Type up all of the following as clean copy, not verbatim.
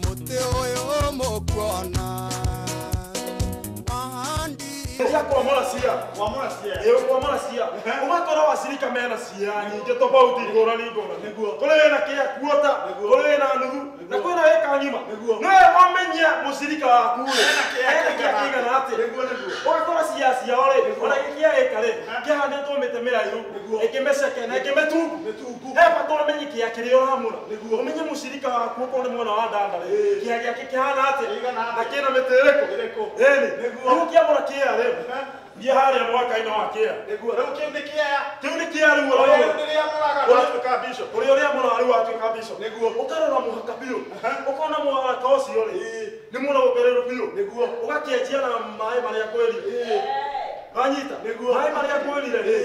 Muti uyu mukwona ya kuamora cia kuamora cia ugatora wasirika mena cia nyingi tofauti ngorani niguo tuli na kia kuota tuli na nuthu na kwina weka ngima no wamenya musirika waku ena kia kigana ati ugatora cia ore ona kia ekare kihanditwo mitemera iru ikimeceke na ikimetungu heba tumenye kia kiri uramura umenye musirika waku uko ni mwana wa dandare kia giake kihana ati na kina mitereko niguo kiamora kia Dia hari ya mwaka ina wakia. Niguo rĩu kĩu nĩ kĩaya. Kĩu nĩ kĩaya rĩu ũrĩa rĩrĩa mũraga watuĩka bishop. Ũrĩa mũrarĩ watuĩka bishop. Niguo ũkarora mũhaka biũ. Ũkona mũhaka ũcio rĩ. Nĩ mũno ũgererũ biũ. Niguo ũgakĩenjia na maĩ marĩa kweri. Wanyita. Niguo maĩ marĩa kweri rĩ.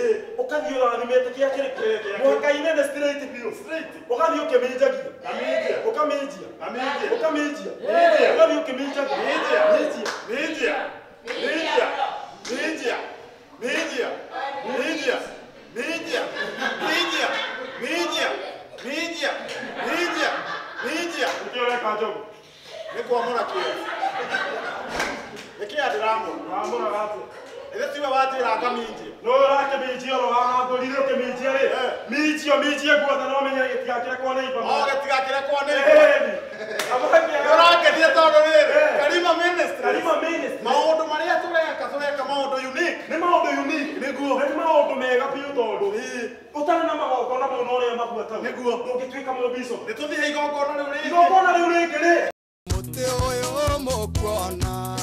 Ũkathiĩ ũrathimĩte kĩa kĩrĩ. Mũhaka-inĩ nĩ straight biũ. Straight. Ũgathiĩ ũkĩminjagia. Aminjia. Ũkaminjia. Aminjia. Ũkaminjia. Minjia. Ũgathiĩ ũkĩminjagia. Minjia. Minjia. Minjia. Minjia. Media, media, media, media, media, media, media, media, media. Ukiona kajogo. Nikuwa mwana kio. Nikia diramo. Ramona watu. Ile tiwa watu ila kaminji. No rake minji ro hapo lilo ke minji ale. Minji guothe no menya gitigakira kwa neiba. Oh gitigakira kwa neiba. Abaki rake dia todo rere. Karima ministry. Karima ministry. Maundu maria tureka maundu unique. Ni maundu unique. Niguo. Ni maundu mega biũ tondu. Utana na magongona mau no ria mabuata. Niguo. Ndungituika mubiso. Nituthie igongona riu ringi. Igongona riu ringi ri. muti uyu mukwona